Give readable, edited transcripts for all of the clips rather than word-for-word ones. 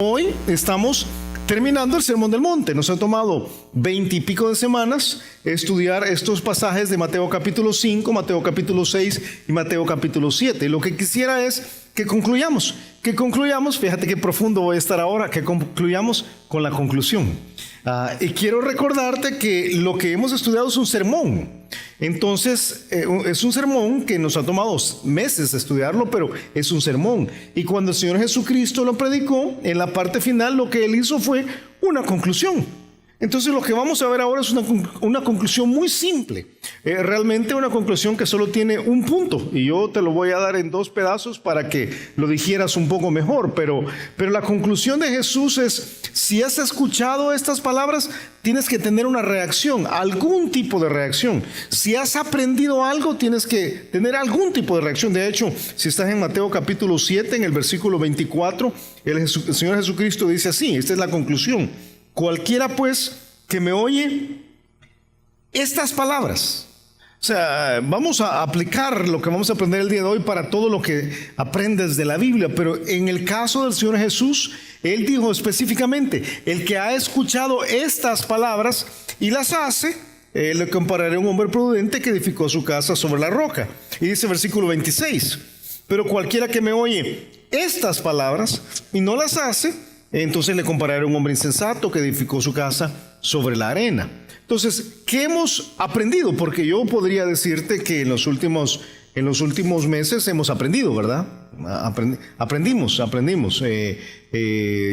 Hoy estamos terminando el Sermón del Monte. Nos ha tomado 20 y pico de semanas estudiar estos pasajes de Mateo capítulo 5, Mateo capítulo 6 y Mateo capítulo 7. Y lo que quisiera es que concluyamos, fíjate qué profundo voy a estar ahora, que concluyamos con la conclusión. Y quiero recordarte que lo que hemos estudiado es un sermón. Entonces, es un sermón que nos ha tomado meses estudiarlo, pero es un sermón. Y cuando el Señor Jesucristo lo predicó, en la parte final lo que Él hizo fue una conclusión. Entonces, lo que vamos a ver ahora es una conclusión muy simple. Realmente una conclusión que solo tiene un punto. Y yo te lo voy a dar en dos pedazos para que lo digieras un poco mejor. Pero la conclusión de Jesús es, si has escuchado estas palabras, tienes que tener una reacción, algún tipo de reacción. Si has aprendido algo, tienes que tener algún tipo de reacción. De hecho, si estás en Mateo capítulo 7, en el versículo 24, el Señor Jesucristo dice así, esta es la conclusión. Cualquiera pues que me oye estas palabras. O sea, vamos a aplicar lo que vamos a aprender el día de hoy para todo lo que aprendes de la Biblia. Pero en el caso del Señor Jesús, Él dijo específicamente, el que ha escuchado estas palabras y las hace, le compararé a un hombre prudente que edificó su casa sobre la roca. Y dice versículo 26, pero cualquiera que me oye estas palabras y no las hace, entonces le compararé a un hombre insensato que edificó su casa sobre la arena. Entonces, ¿qué hemos aprendido? Porque yo podría decirte que en los últimos meses hemos aprendido, ¿verdad? Aprendimos.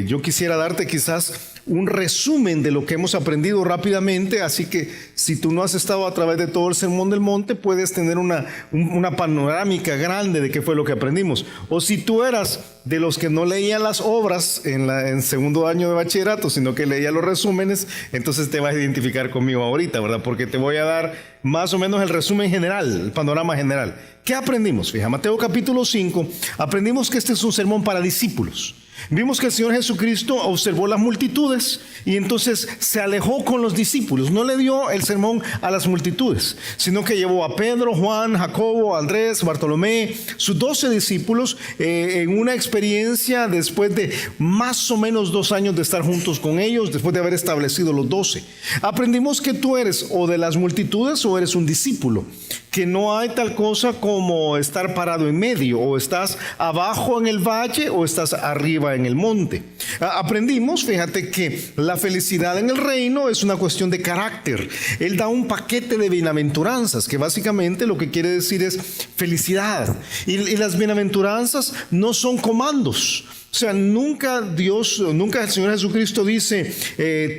Yo quisiera darte quizás un resumen de lo que hemos aprendido rápidamente, así que si tú no has estado a través de todo el Sermón del Monte, puedes tener una panorámica grande de qué fue lo que aprendimos. O si tú eras de los que no leían las obras en segundo año de bachillerato, sino que leía los resúmenes, entonces te vas a identificar conmigo ahorita, ¿verdad? Porque te voy a dar más o menos el resumen general, el panorama general. ¿Qué aprendimos? Fíjate, Mateo capítulo 5, aprendimos que este es un sermón para discípulos. Vimos que el Señor Jesucristo observó las multitudes y entonces se alejó con los discípulos. No le dio el sermón a las multitudes, sino que llevó a Pedro, Juan, Jacobo, Andrés, Bartolomé, sus 12 discípulos en una experiencia después de más o menos 2 años de estar juntos con ellos, después de haber establecido los 12. Aprendimos que tú eres o de las multitudes o eres un discípulo, que no hay tal cosa como estar parado en medio, o estás abajo en el valle o estás arriba en el monte. Aprendimos, fíjate, que la felicidad en el reino es una cuestión de carácter. Él da un paquete de bienaventuranzas, que básicamente lo que quiere decir es felicidad. Y las bienaventuranzas no son comandos. O sea, nunca el Señor Jesucristo dice,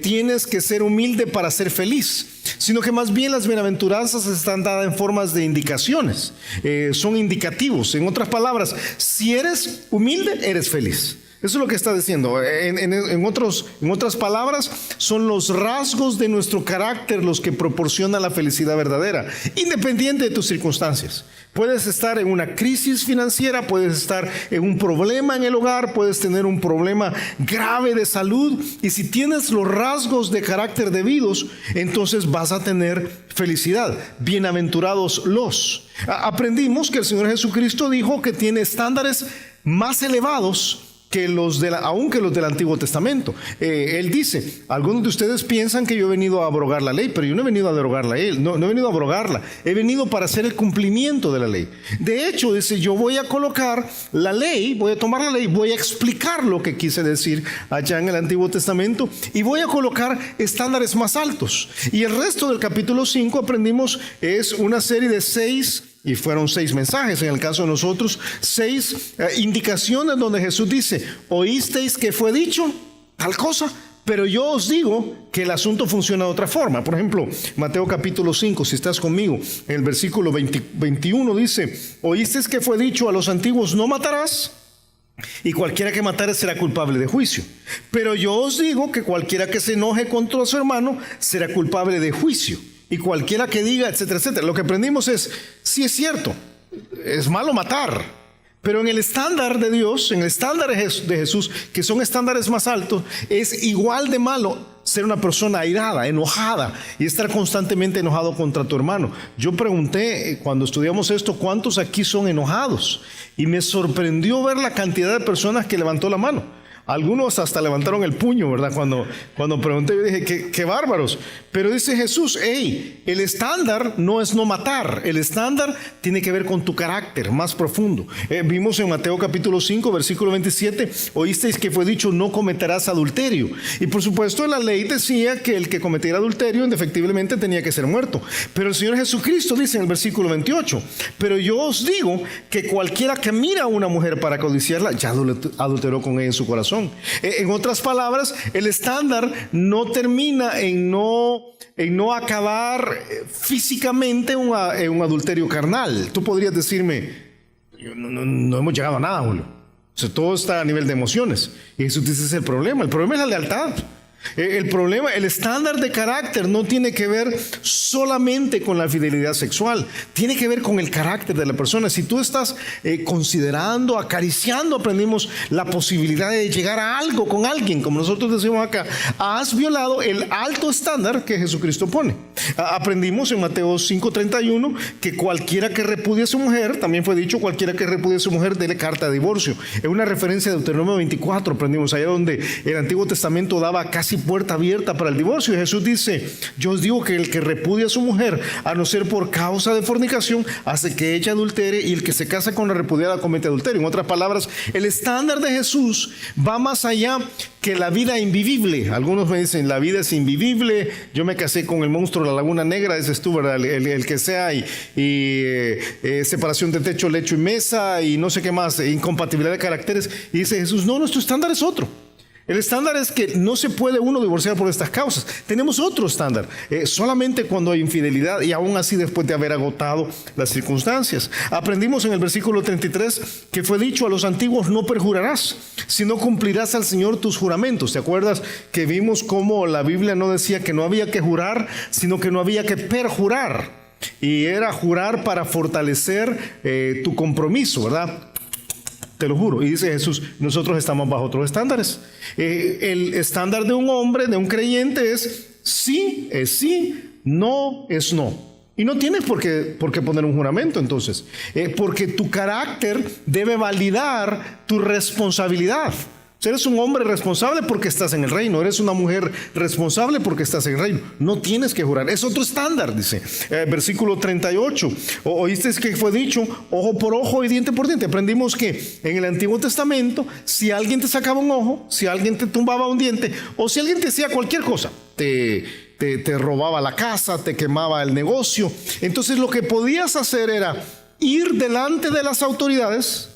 tienes que ser humilde para ser feliz, sino que más bien las bienaventuranzas están dadas en formas de indicaciones, son indicativos. En otras palabras, si eres humilde, eres feliz. Eso es lo que está diciendo. En otras palabras, son los rasgos de nuestro carácter los que proporcionan la felicidad verdadera, independiente de tus circunstancias. Puedes estar en una crisis financiera, puedes estar en un problema en el hogar, puedes tener un problema grave de salud, y si tienes los rasgos de carácter debidos, entonces vas a tener felicidad. Bienaventurados los. Aprendimos que el Señor Jesucristo dijo que tiene estándares más elevados que aunque los del Antiguo Testamento. Él dice, algunos de ustedes piensan que yo he venido a abrogar la ley, pero yo no he venido a derogarla no he venido a abrogarla, he venido para hacer el cumplimiento de la ley. De hecho, dice, yo voy a colocar la ley, voy a tomar la ley, voy a explicar lo que quise decir allá en el Antiguo Testamento y voy a colocar estándares más altos. Y el resto del capítulo 5 aprendimos es una serie de 6, y fueron 6 mensajes, en el caso de nosotros, 6 indicaciones donde Jesús dice, oísteis que fue dicho tal cosa, pero yo os digo que el asunto funciona de otra forma. Por ejemplo, Mateo capítulo 5, si estás conmigo, en el versículo 21 dice, oísteis que fue dicho a los antiguos, no matarás, y cualquiera que matare será culpable de juicio. Pero yo os digo que cualquiera que se enoje contra su hermano será culpable de juicio. Y cualquiera que diga, etcétera, etcétera. Lo que aprendimos es, sí es cierto, es malo matar, pero en el estándar de Dios, en el estándar de Jesús, que son estándares más altos, es igual de malo ser una persona airada, enojada y estar constantemente enojado contra tu hermano. Yo pregunté cuando estudiamos esto, ¿cuántos aquí son enojados? Y me sorprendió ver la cantidad de personas que levantó la mano. Algunos hasta levantaron el puño, ¿verdad? Cuando pregunté, yo dije, qué bárbaros. Pero dice Jesús, hey, el estándar no es no matar. El estándar tiene que ver con tu carácter más profundo. Vimos en Mateo capítulo 5, versículo 27, oísteis que fue dicho, no cometerás adulterio. Y por supuesto la ley decía que el que cometiera adulterio indefectiblemente tenía que ser muerto. Pero el Señor Jesucristo dice en el versículo 28, pero yo os digo que cualquiera que mira a una mujer para codiciarla, ya adulteró con ella en su corazón. En otras palabras, el estándar no termina en no acabar físicamente en un adulterio carnal. Tú podrías decirme, no hemos llegado a nada, Julio. O sea, todo está a nivel de emociones. Y eso ese es el problema. El problema es la lealtad. El estándar de carácter no tiene que ver solamente con la fidelidad sexual, tiene que ver con el carácter de la persona. Si tú estás considerando, acariciando, aprendimos la posibilidad de llegar a algo con alguien, como nosotros decimos acá, has violado el alto estándar que Jesucristo pone. Aprendimos en Mateo 5:31 que cualquiera que repudie a su mujer, también fue dicho, cualquiera que repudie a su mujer, dele carta de divorcio. Es una referencia de Deuteronomio 24, aprendimos allá donde el Antiguo Testamento daba casi puerta abierta para el divorcio. Y Jesús dice, yo os digo que el que repudia a su mujer, a no ser por causa de fornicación, hace que ella adultere, y el que se casa con la repudiada comete adulterio. En otras palabras, el estándar de Jesús va más allá que la vida invivible. Algunos me dicen, la vida es invivible, yo me casé con el monstruo de la Laguna Negra, ese es tú, ¿verdad? El que sea, y separación de techo, lecho y mesa, y no sé qué más, incompatibilidad de caracteres. Y dice Jesús, no, nuestro estándar es otro. El estándar es que no se puede uno divorciar por estas causas. Tenemos otro estándar, solamente cuando hay infidelidad, y aún así después de haber agotado las circunstancias. Aprendimos en el versículo 33 que fue dicho a los antiguos, no perjurarás, sino cumplirás al Señor tus juramentos. ¿Te acuerdas que vimos cómo la Biblia no decía que no había que jurar, sino que no había que perjurar? Y era jurar para fortalecer tu compromiso, ¿verdad? Te lo juro. Y dice Jesús, nosotros estamos bajo otros estándares. El estándar de un hombre, de un creyente, es sí, no es no. Y no tienes por qué poner un juramento entonces. Porque tu carácter debe validar tu responsabilidad. Eres un hombre responsable porque estás en el reino. Eres una mujer responsable porque estás en el reino. No tienes que jurar. Es otro estándar, dice. Versículo 38. Oíste que fue dicho, ojo por ojo y diente por diente. Aprendimos que en el Antiguo Testamento, si alguien te sacaba un ojo, si alguien te tumbaba un diente, o si alguien te hacía cualquier cosa, te robaba la casa, te quemaba el negocio, entonces lo que podías hacer era ir delante de las autoridades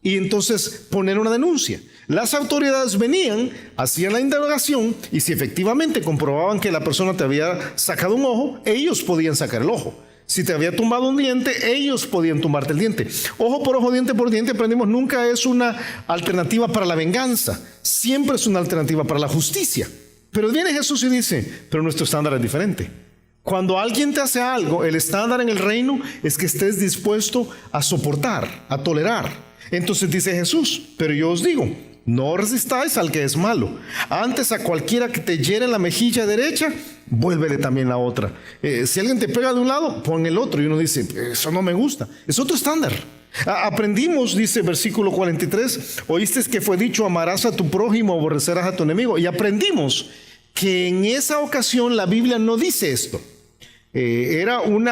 y entonces poner una denuncia. Las autoridades venían, hacían la indagación, y si efectivamente comprobaban que la persona te había sacado un ojo, ellos podían sacar el ojo. Si te había tumbado un diente, ellos podían tumbarte el diente. Ojo por ojo, diente por diente, aprendimos, nunca es una alternativa para la venganza, siempre es una alternativa para la justicia. Pero viene Jesús y dice, pero nuestro estándar es diferente. Cuando alguien te hace algo, el estándar en el reino es que estés dispuesto a soportar, a tolerar. Entonces dice Jesús, pero yo os digo, no resistáis al que es malo. Antes a cualquiera que te hiere la mejilla derecha, vuélvele también la otra. Si alguien te pega de un lado, pon el otro. Y uno dice, eso no me gusta. Es otro estándar. Aprendimos, dice versículo 43, oíste que fue dicho, amarás a tu prójimo, aborrecerás a tu enemigo. Y aprendimos que en esa ocasión la Biblia no dice esto. Era un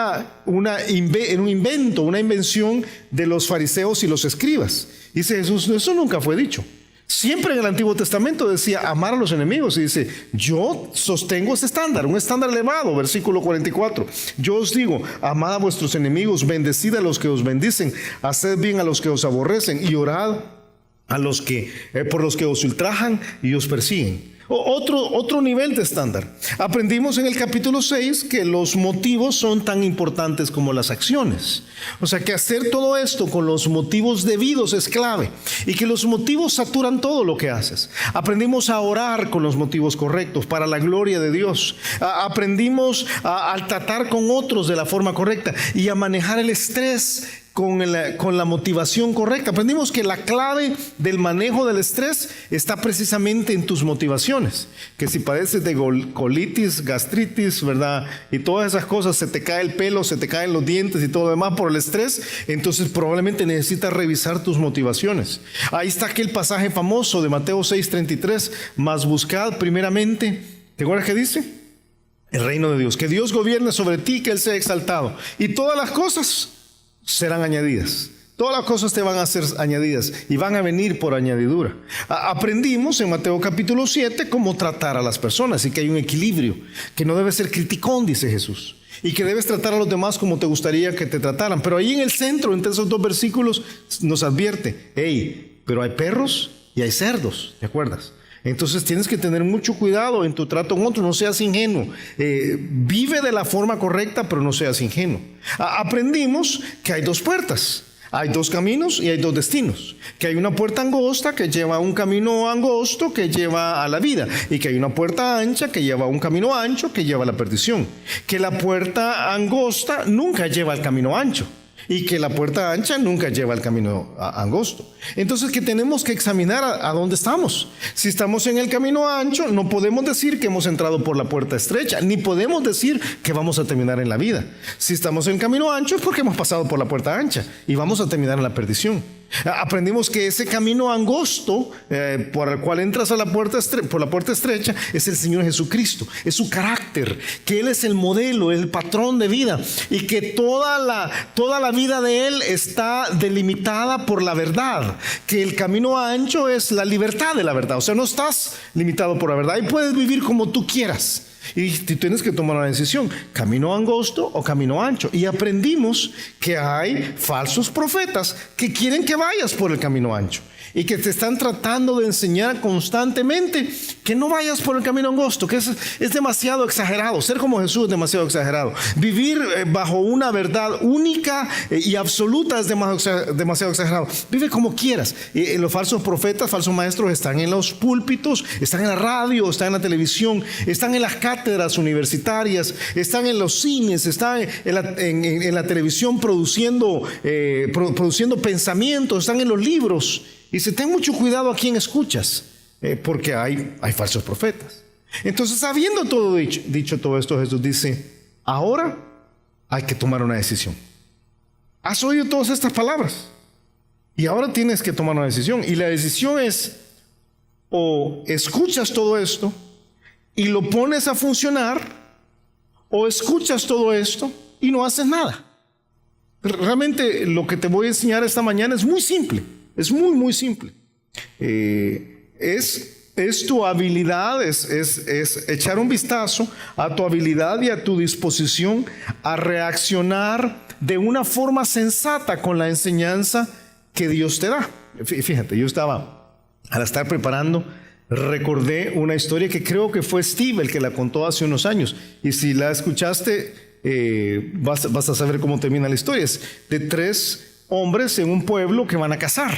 invento, una invención de los fariseos y los escribas. Dice Jesús, eso nunca fue dicho. Siempre en el Antiguo Testamento decía amar a los enemigos, y dice, yo sostengo ese estándar, un estándar elevado. Versículo 44, yo os digo, amad a vuestros enemigos, bendecid a los que os bendicen, haced bien a los que os aborrecen, y orad a los que por los que os ultrajan y os persiguen. Otro nivel de estándar. Aprendimos en el capítulo 6 que los motivos son tan importantes como las acciones. O sea que hacer todo esto con los motivos debidos es clave, y que los motivos saturan todo lo que haces. Aprendimos a orar con los motivos correctos para la gloria de Dios. Aprendimos a tratar con otros de la forma correcta y a manejar el estrés con la motivación correcta. Aprendimos que la clave del manejo del estrés está precisamente en tus motivaciones. Que si padeces de colitis, gastritis, ¿verdad? Y todas esas cosas, se te cae el pelo, se te caen los dientes y todo lo demás por el estrés, entonces probablemente necesitas revisar tus motivaciones. Ahí está aquel pasaje famoso de Mateo 6:33, mas buscad primeramente, ¿te acuerdas qué dice? El reino de Dios, que Dios gobierne sobre ti, que Él sea exaltado. Y todas las cosas serán añadidas. Todas las cosas te van a ser añadidas y van a venir por añadidura. Aprendimos en Mateo capítulo 7 cómo tratar a las personas y que hay un equilibrio, que no debes ser criticón, dice Jesús, y que debes tratar a los demás como te gustaría que te trataran. Pero ahí en el centro, entre esos dos versículos, nos advierte, hey, pero hay perros y hay cerdos, ¿te acuerdas? Entonces tienes que tener mucho cuidado en tu trato con otros, no seas ingenuo. Vive de la forma correcta, pero no seas ingenuo. Aprendimos que hay dos puertas, hay dos caminos y hay dos destinos. Que hay una puerta angosta que lleva a un camino angosto que lleva a la vida, y que hay una puerta ancha que lleva a un camino ancho que lleva a la perdición. Que la puerta angosta nunca lleva al camino ancho, y que la puerta ancha nunca lleva al camino angosto. Entonces, que tenemos que examinar a dónde estamos. Si estamos en el camino ancho, no podemos decir que hemos entrado por la puerta estrecha, ni podemos decir que vamos a terminar en la vida. Si estamos en el camino ancho es porque hemos pasado por la puerta ancha y vamos a terminar en la perdición. Aprendimos que ese camino angosto por el cual entras a por la puerta estrecha es el Señor Jesucristo, es su carácter, que Él es el modelo, el patrón de vida, y que toda la vida de Él está delimitada por la verdad, que el camino ancho es la libertad de la verdad, o sea, no estás limitado por la verdad y puedes vivir como tú quieras. Y tienes que tomar una decisión, camino angosto o camino ancho. Y aprendimos que hay falsos profetas que quieren que vayas por el camino ancho y que te están tratando de enseñar constantemente que no vayas por el camino angosto, que es demasiado exagerado. Ser como Jesús es demasiado exagerado. Vivir bajo una verdad única y absoluta es demasiado exagerado. Vive como quieras. Los falsos profetas, falsos maestros están en los púlpitos, están en la radio, están en la televisión, están en las cátedras universitarias, están en los cines, están en la televisión produciendo pensamientos, están en los libros. Y dice, ten mucho cuidado a quién escuchas, porque hay falsos profetas. Entonces, habiendo dicho todo esto, Jesús dice, ahora hay que tomar una decisión. Has oído todas estas palabras y ahora tienes que tomar una decisión. Y la decisión es, o escuchas todo esto y lo pones a funcionar, o escuchas todo esto y no haces nada. Realmente lo que te voy a enseñar esta mañana es muy simple. Es muy, muy simple. Es tu habilidad, es echar un vistazo a tu habilidad y a tu disposición a reaccionar de una forma sensata con la enseñanza que Dios te da. Fíjate, yo al estar preparando, recordé una historia que creo que fue Steve el que la contó hace unos años. Y si la escuchaste, vas a saber cómo termina la historia. Es de 3 hombres en un pueblo que van a cazar.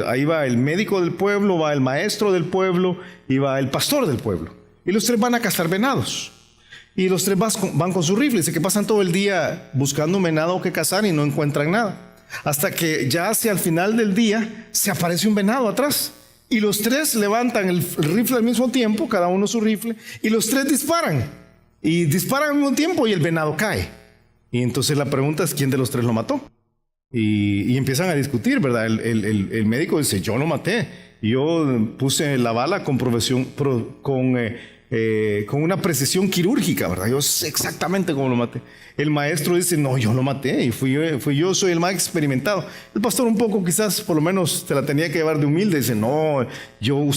Ahí va el médico del pueblo, va el maestro del pueblo y va el pastor del pueblo. Y los 3 van a cazar venados. Y los 3 van con su rifle. Dice que pasan todo el día buscando un venado que cazar y no encuentran nada. Hasta que ya hacia el final del día se aparece un venado atrás. Y los 3 levantan el rifle al mismo tiempo, cada uno su rifle, y los 3 disparan. Y disparan al mismo tiempo y el venado cae. Y entonces la pregunta es, ¿quién de los 3 lo mató? Y empiezan a discutir, ¿verdad? El médico dice, yo lo maté. Yo puse la bala con una precisión quirúrgica, ¿verdad? Yo sé exactamente cómo lo maté. El maestro dice, no, yo lo maté y fui yo, soy el más experimentado. El pastor un poco quizás, por lo menos, te la tenía que llevar de humilde. Dice, no, yo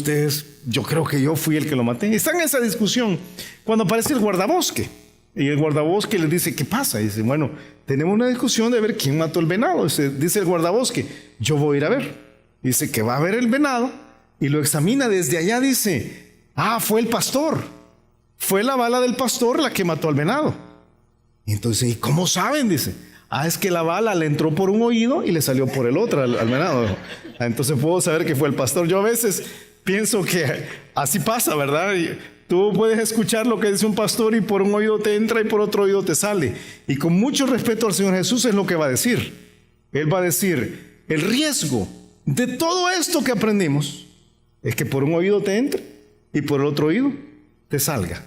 creo que yo fui el que lo maté. Están en esa discusión cuando aparece el guardabosque. Y el guardabosque les dice, ¿qué pasa? Y dice, bueno, tenemos una discusión de ver quién mató el venado. Dice el guardabosque, yo voy a ir a ver. Dice que va a ver el venado y lo examina desde allá. Dice, fue el pastor. Fue la bala del pastor la que mató al venado. Y entonces, ¿y cómo saben? Dice, es que la bala le entró por un oído y le salió por el otro al venado. Entonces puedo saber que fue el pastor. Yo a veces pienso que así pasa, ¿verdad? Tú puedes escuchar lo que dice un pastor y por un oído te entra y por otro oído te sale. Y con mucho respeto al Señor Jesús es lo que va a decir. Él va a decir, el riesgo de todo esto que aprendimos es que por un oído te entre y por el otro oído te salga.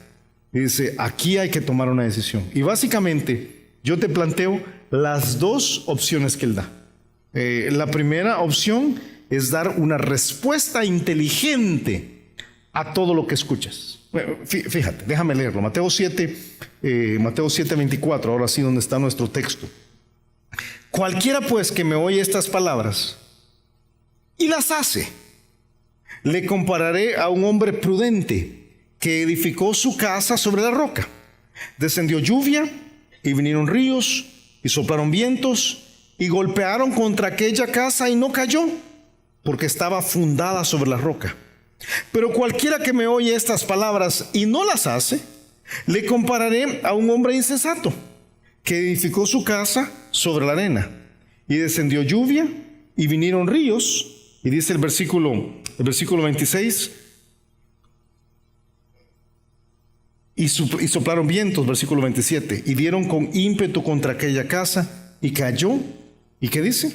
Y dice, aquí hay que tomar una decisión. Y básicamente yo te planteo las dos opciones que él da. La primera opción es dar una respuesta inteligente a todo lo que escuchas. Bueno, fíjate, déjame leerlo. Mateo 7:24, ahora sí donde está nuestro texto. Cualquiera pues que me oye estas palabras y las hace, le compararé a un hombre prudente que edificó su casa sobre la roca. Descendió lluvia y vinieron ríos y soplaron vientos y golpearon contra aquella casa y no cayó, porque estaba fundada sobre la roca. Pero cualquiera que me oye estas palabras y no las hace, le compararé a un hombre insensato que edificó su casa sobre la arena. Y descendió lluvia y vinieron ríos, y dice el versículo 26, y soplaron vientos, versículo 27, y dieron con ímpetu contra aquella casa y cayó. ¿Y qué dice?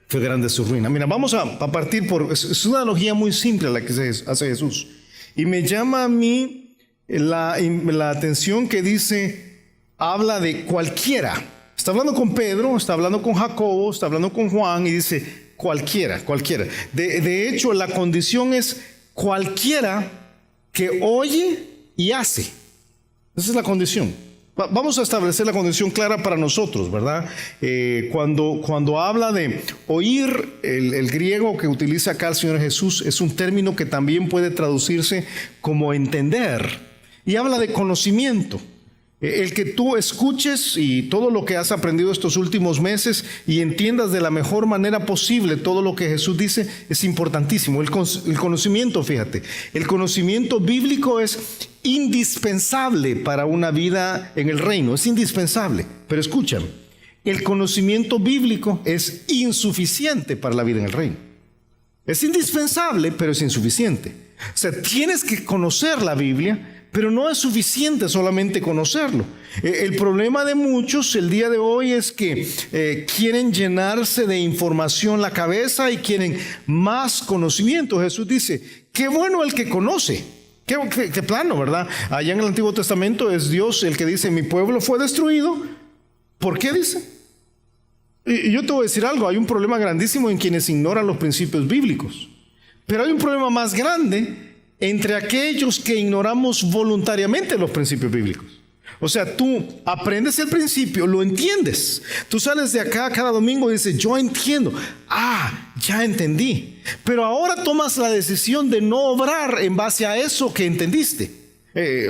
Fue grande su ruina. Mira, vamos a partir es una analogía muy simple la que hace Jesús. Y me llama a mí la atención que dice, habla de cualquiera. Está hablando con Pedro, está hablando con Jacobo, está hablando con Juan y dice cualquiera. De hecho, la condición es cualquiera que oye y hace. Esa es la condición. Vamos a establecer la condición clara para nosotros, ¿verdad? Cuando habla de oír, el griego que utiliza acá el Señor Jesús es un término que también puede traducirse como entender. Y habla de conocimiento. El que tú escuches y todo lo que has aprendido estos últimos meses y entiendas de la mejor manera posible todo lo que Jesús dice es importantísimo. El conocimiento, fíjate, el conocimiento bíblico es indispensable para una vida en el reino, es indispensable. Pero escúchame, el conocimiento bíblico es insuficiente para la vida en el reino. Es indispensable, pero es insuficiente. O sea, tienes que conocer la Biblia, pero no es suficiente solamente conocerlo. El problema de muchos el día de hoy es que quieren llenarse de información la cabeza y quieren más conocimiento. Jesús dice, qué bueno el que conoce. Qué plano, ¿verdad? Allá en el Antiguo Testamento es Dios el que dice, mi pueblo fue destruido. ¿Por qué dice? Y yo te voy a decir algo, hay un problema grandísimo en quienes ignoran los principios bíblicos. Pero hay un problema más grande entre aquellos que ignoramos voluntariamente los principios bíblicos. O sea, tú aprendes el principio, lo entiendes. Tú sales de acá cada domingo y dices, yo entiendo. Ya entendí. Pero ahora tomas la decisión de no obrar en base a eso que entendiste.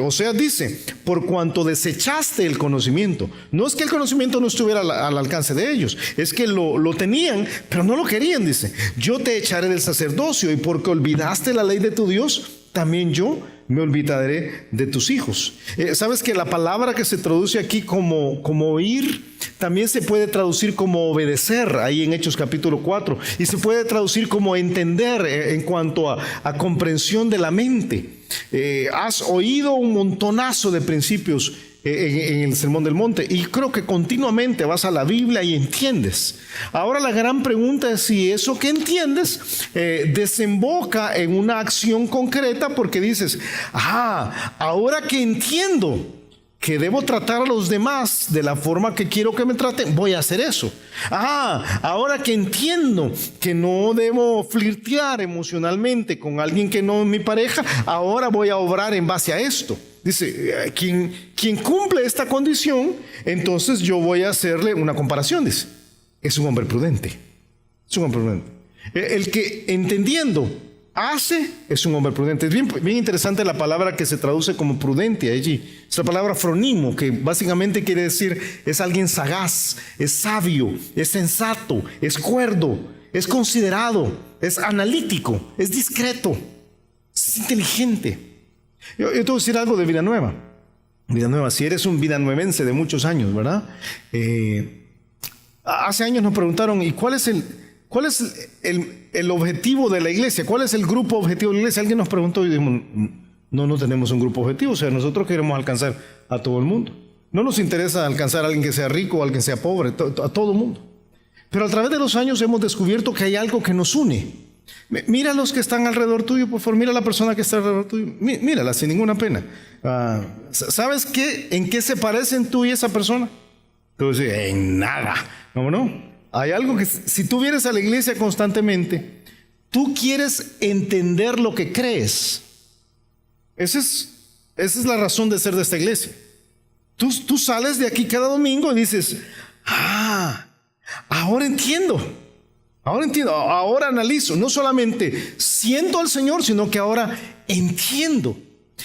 O sea, dice, por cuanto desechaste el conocimiento. No es que el conocimiento no estuviera al alcance de ellos, es que lo tenían, pero no lo querían, dice. Yo te echaré del sacerdocio y porque olvidaste la ley de tu Dios, también yo me olvidaré de tus hijos. ¿Sabes que la palabra que se traduce aquí como oír, también se puede traducir como obedecer, ahí en Hechos capítulo 4, y se puede traducir como entender en cuanto a comprensión de la mente? Has oído un montonazo de principios en el Sermón del Monte y creo que continuamente vas a la Biblia y entiendes. Ahora la gran pregunta es si eso que entiendes desemboca en una acción concreta, porque dices, ahora que entiendo que debo tratar a los demás de la forma que quiero que me traten, voy a hacer eso. Ahora que entiendo que no debo flirtear emocionalmente con alguien que no es mi pareja, ahora voy a obrar en base a esto. Dice, quien cumple esta condición, entonces yo voy a hacerle una comparación, dice, es un hombre prudente. Es un hombre prudente. El que entendiendo hace es un hombre prudente. Es bien interesante la palabra que se traduce como prudente allí. Es la palabra fronimo, que básicamente quiere decir es alguien sagaz, es sabio, es sensato, es cuerdo, es considerado, es analítico, es discreto, es inteligente. Yo te voy a decir algo de Villanueva. Villanueva, si eres un villanuevense de muchos años, ¿verdad? Hace años nos preguntaron, ¿y cuál es el objetivo de la iglesia? ¿Cuál es el grupo objetivo de la iglesia? Alguien nos preguntó y dijimos, no tenemos un grupo objetivo. O sea, nosotros queremos alcanzar a todo el mundo. No nos interesa alcanzar a alguien que sea rico o a alguien que sea pobre, a todo el mundo. Pero a través de los años hemos descubierto que hay algo que nos une. Mira los que están alrededor tuyo, por favor, mira a la persona que está alrededor tuyo, mírala sin ninguna pena. ¿Sabes qué? ¿En qué se parecen tú y esa persona? Tú dices, en nada. No. Hay algo que, si tú vienes a la iglesia constantemente, tú quieres entender lo que crees. Esa es la razón de ser de esta iglesia. Tú sales de aquí cada domingo y dices, ahora entiendo, ahora analizo. No solamente siento al Señor, sino que ahora entiendo.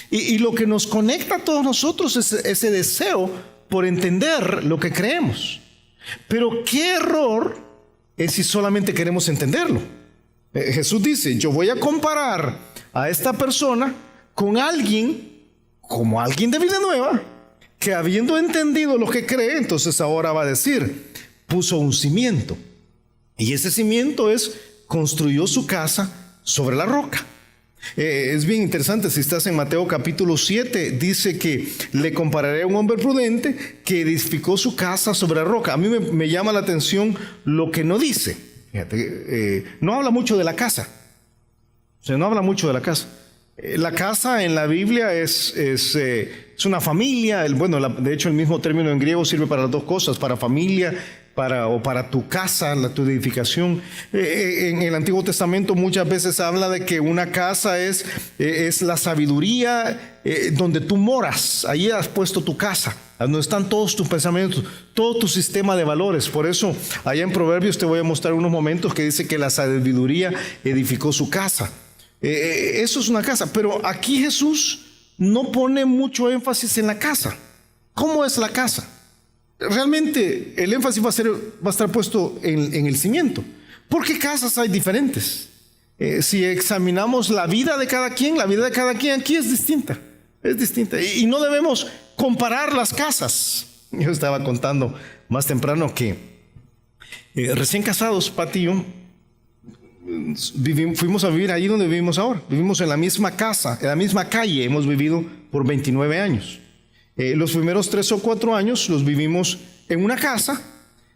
Y lo que nos conecta a todos nosotros es ese deseo por entender lo que creemos. Pero qué error es si solamente queremos entenderlo. Jesús dice, yo voy a comparar a esta persona con alguien, como alguien de vida nueva, que habiendo entendido lo que cree, entonces ahora va a decir, puso un cimiento. Y ese cimiento construyó su casa sobre la roca. Es bien interesante, si estás en Mateo capítulo 7, dice que le compararé a un hombre prudente que edificó su casa sobre la roca. A mí me llama la atención lo que no dice. Fíjate, no habla mucho de la casa. No habla mucho de la casa. La casa en la Biblia es una familia. De hecho el mismo término en griego sirve para las dos cosas, para familia o para tu casa, tu edificación. En el Antiguo Testamento muchas veces habla de que una casa es la sabiduría donde tú moras. Ahí has puesto tu casa, donde están todos tus pensamientos, todo tu sistema de valores. Por eso allá en Proverbios te voy a mostrar unos momentos que dice que la sabiduría edificó su casa. Eso es una casa, pero aquí Jesús no pone mucho énfasis en la casa. ¿Cómo es la casa? Realmente el énfasis va a estar puesto en el cimiento, porque casas hay diferentes. Si examinamos la vida de cada quien aquí es distinta. Y no debemos comparar las casas. Yo estaba contando más temprano que recién casados, Pati y yo, fuimos a vivir ahí donde vivimos ahora. Vivimos en la misma casa, en la misma calle. Hemos vivido por 29 años. Los primeros 3 o 4 años los vivimos en una casa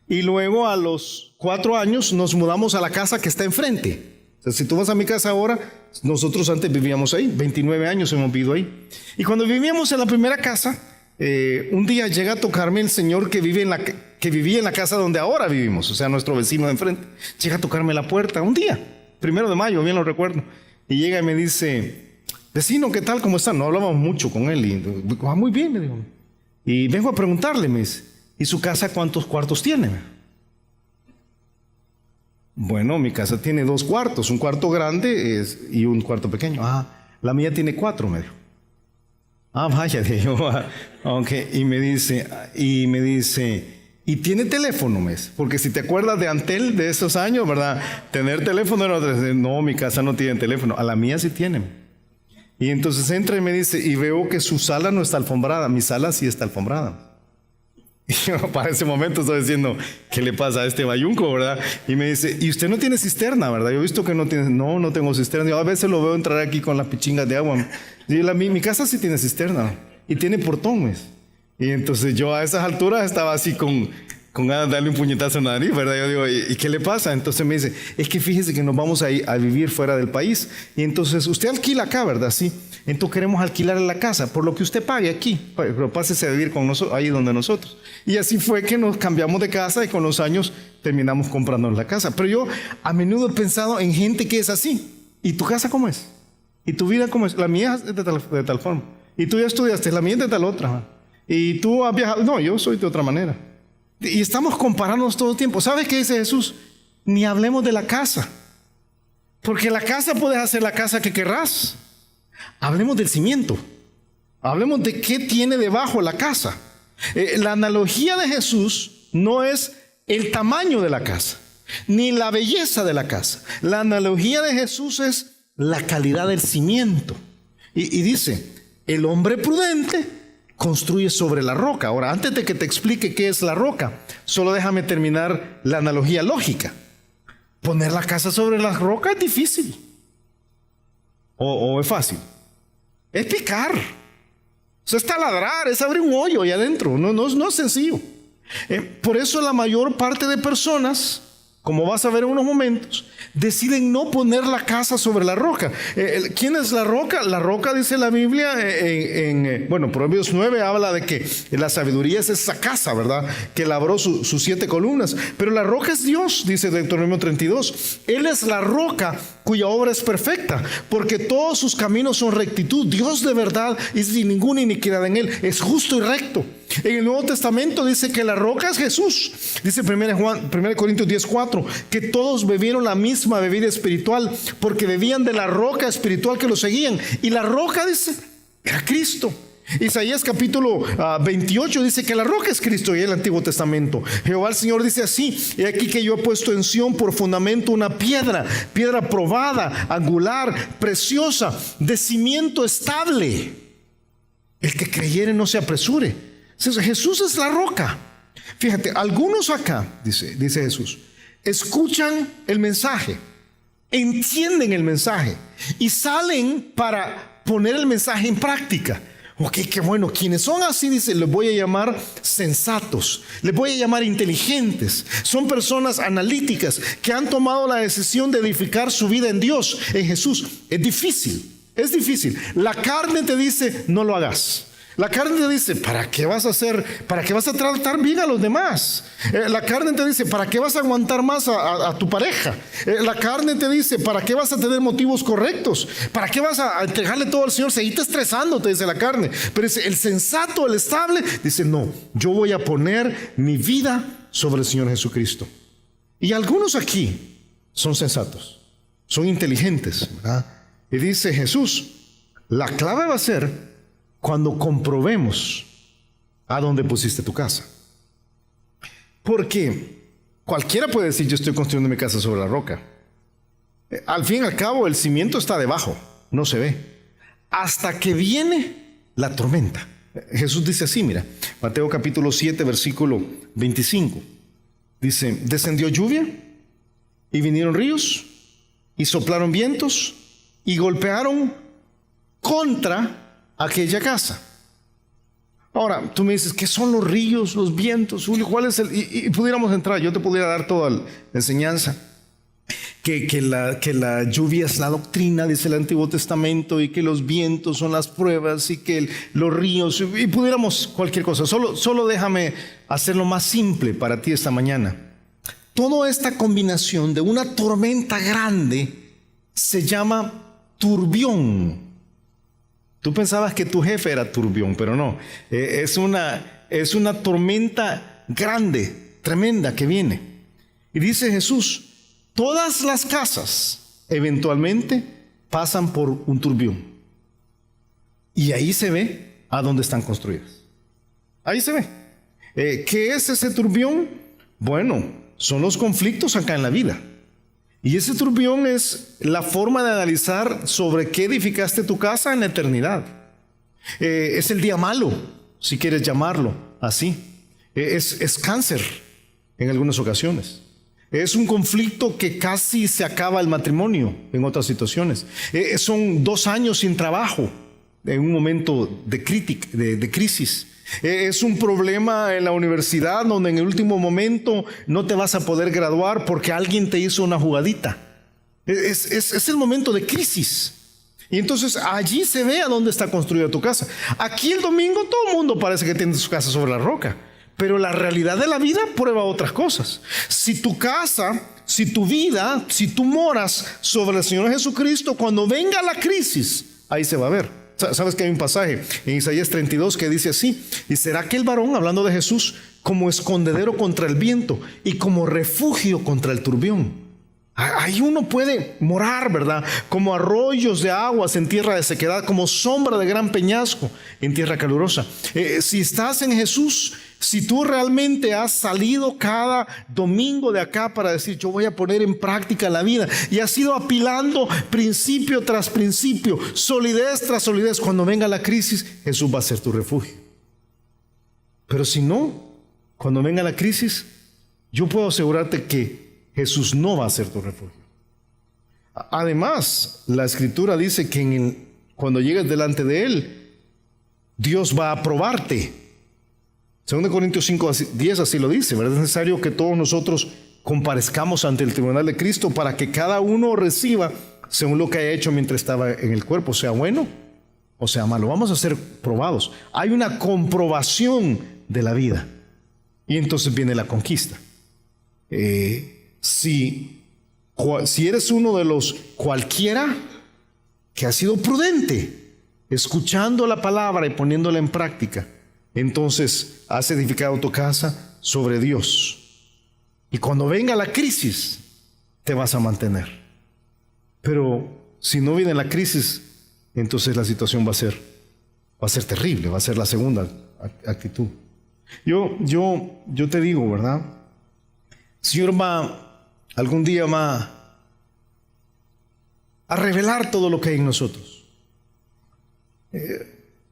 y luego a los 4 años nos mudamos a la casa que está enfrente. O sea, si tú vas a mi casa ahora, nosotros antes vivíamos ahí, 29 años hemos vivido ahí. Y cuando vivíamos en la primera casa, un día llega a tocarme el señor que vivía en la casa donde ahora vivimos, o sea, nuestro vecino de enfrente. Llega a tocarme la puerta un día, 1 de mayo, bien lo recuerdo. Y llega y me dice, vecino, ¿qué tal? ¿Cómo está? No hablábamos mucho con él. Y, muy bien, me dijo. Y vengo a preguntarle, me dice, ¿y su casa cuántos cuartos tiene? Bueno, mi casa tiene 2 cuartos, un cuarto grande y un cuarto pequeño. La mía tiene 4, me dijo. Vaya, digo, okay. Y me dice, ¿y tiene teléfono, mes? Porque si te acuerdas de Antel de esos años, ¿verdad? Tener teléfono no, mi casa no tiene teléfono, a la mía sí tiene. Y entonces entra y me dice, y veo que su sala no está alfombrada, mi sala sí está alfombrada. Y yo para ese momento estoy diciendo, ¿qué le pasa a este bayunco, verdad? Y me dice, ¿y usted no tiene cisterna, verdad? Yo he visto que no tiene, no tengo cisterna. Yo a veces lo veo entrar aquí con las pichingas de agua. Y mi casa sí tiene cisterna y tiene portones. Y entonces yo a esas alturas estaba así con ganas de darle un puñetazo en la nariz, ¿verdad? Yo digo, ¿y qué le pasa? Entonces me dice, es que fíjese que nos vamos a ir a vivir fuera del país. Y entonces usted alquila acá, ¿verdad? Sí. Entonces queremos alquilar la casa por lo que usted pague aquí, pero pásese a vivir con nosotros, ahí donde nosotros. Y así fue que nos cambiamos de casa y con los años terminamos comprándonos la casa. Pero yo a menudo he pensado en gente que es así. ¿Y tu casa cómo es? ¿Y tu vida cómo es? La mía es de tal forma. ¿Y tú ya estudiaste? La mía es de tal otra. ¿Y tú has viajado? No, yo soy de otra manera. Y estamos comparándonos todo el tiempo. ¿Sabes qué dice Jesús? Ni hablemos de la casa. Porque la casa puedes hacer la casa que querrás. Hablemos del cimiento. Hablemos de qué tiene debajo la casa. La analogía de Jesús no es el tamaño de la casa, ni la belleza de la casa. La analogía de Jesús es la calidad del cimiento. Y dice, el hombre prudente construye sobre la roca. Ahora, antes de que te explique qué es la roca, solo déjame terminar la analogía lógica. Poner la casa sobre la roca es difícil. ¿O es fácil? Es picar. Eso es taladrar, es abrir un hoyo ahí adentro. No es sencillo. Por eso la mayor parte de personas como vas a ver en unos momentos, deciden no poner la casa sobre la roca. ¿Quién es la roca? La roca, dice la Biblia, Proverbios 9 habla de que la sabiduría es esa casa, ¿verdad? Que labró sus 7 columnas. Pero la roca es Dios, dice Deuteronomio 32. Él es la roca cuya obra es perfecta, porque todos sus caminos son rectitud. Dios de verdad y sin ninguna iniquidad en él. Es justo y recto. En el Nuevo Testamento dice que la roca es Jesús. Dice 1 Corintios 10:4 que todos bebieron la misma bebida espiritual porque bebían de la roca espiritual que los seguían. Y la roca, dice, era Cristo. Isaías capítulo 28 dice que la roca es Cristo y el Antiguo Testamento. Jehová el Señor dice así: he aquí que yo he puesto en Sión por fundamento una piedra probada, angular, preciosa, de cimiento estable. El que creyere no se apresure. Jesús es la roca. Fíjate, algunos acá, dice Jesús, escuchan el mensaje, entienden el mensaje y salen para poner el mensaje en práctica. Ok, qué bueno. Quienes son así, dice, les voy a llamar sensatos, les voy a llamar inteligentes. Son personas analíticas que han tomado la decisión de edificar su vida en Dios, en Jesús. Es difícil. La carne te dice, no lo hagas. La carne te dice, ¿para qué vas a hacer? ¿Para qué vas a tratar bien a los demás? La carne te dice, ¿para qué vas a aguantar más a tu pareja? La carne te dice, ¿para qué vas a tener motivos correctos? ¿Para qué vas a entregarle todo al Señor? Seguiste estresando, te dice la carne. Pero el sensato, el estable, dice, no, yo voy a poner mi vida sobre el Señor Jesucristo. Y algunos aquí son sensatos, son inteligentes, ¿verdad? Y dice Jesús, la clave va a ser cuando comprobemos a dónde pusiste tu casa. Porque cualquiera puede decir, yo estoy construyendo mi casa sobre la roca. Al fin y al cabo, el cimiento está debajo, no se ve. Hasta que viene la tormenta. Jesús dice así, mira, Mateo capítulo 7, versículo 25. Dice, descendió lluvia y vinieron ríos y soplaron vientos y golpearon contra aquella casa. Ahora, tú me dices, ¿qué son los ríos, los vientos, Julio? ¿Cuál es y pudiéramos entrar, yo te pudiera dar toda la enseñanza. Que la lluvia es la doctrina, dice el Antiguo Testamento, y que los vientos son las pruebas, y que los ríos, y pudiéramos cualquier cosa. Solo déjame hacerlo más simple para ti esta mañana. Toda esta combinación de una tormenta grande se llama turbión. Tú pensabas que tu jefe era turbión, pero no. Es una tormenta grande, tremenda que viene. Y dice Jesús, todas las casas eventualmente pasan por un turbión. Y ahí se ve a dónde están construidas. Ahí se ve. ¿Qué es ese turbión? Bueno, son los conflictos acá en la vida. Y ese turbión es la forma de analizar sobre qué edificaste tu casa en la eternidad. Es el día malo, si quieres llamarlo así. Es cáncer en algunas ocasiones. Es un conflicto que casi se acaba el matrimonio en otras situaciones. Son 2 años sin trabajo en un momento de crisis. Es un problema en la universidad donde en el último momento no te vas a poder graduar porque alguien te hizo una jugadita. Es el momento de crisis. Y entonces allí se ve a dónde está construida tu casa. Aquí el domingo todo el mundo parece que tiene su casa sobre la roca. Pero la realidad de la vida prueba otras cosas. Si tu casa, si tu vida, si tú moras sobre el Señor Jesucristo, cuando venga la crisis, ahí se va a ver. Sabes que hay un pasaje en Isaías 32 que dice así: y será aquel varón, hablando de Jesús, como escondedero contra el viento y como refugio contra el turbión. Ahí uno puede morar, ¿verdad? Como arroyos de aguas en tierra de sequedad, como sombra de gran peñasco en tierra calurosa. Si estás en Jesús, si tú realmente has salido cada domingo de acá para decir, yo voy a poner en práctica la vida, y has ido apilando principio tras principio, solidez tras solidez, cuando venga la crisis, Jesús va a ser tu refugio. Pero si no, cuando venga la crisis, yo puedo asegurarte que Jesús no va a ser tu refugio. Además, la Escritura dice que cuando llegues delante de Él, Dios va a probarte. 2 Corintios 5:10 así lo dice, ¿verdad? Es necesario que todos nosotros comparezcamos ante el tribunal de Cristo para que cada uno reciba según lo que haya hecho mientras estaba en el cuerpo, sea bueno o sea malo. Vamos a ser probados. Hay una comprobación de la vida. Y entonces viene la conquista. Si eres uno de los cualquiera que ha sido prudente, escuchando la palabra y poniéndola en práctica, entonces has edificado tu casa sobre Dios. Y cuando venga la crisis, te vas a mantener. Pero si no viene la crisis, entonces la situación va a ser terrible, va a ser la segunda actitud. Yo te digo, ¿verdad? El Señor algún día va a revelar todo lo que hay en nosotros.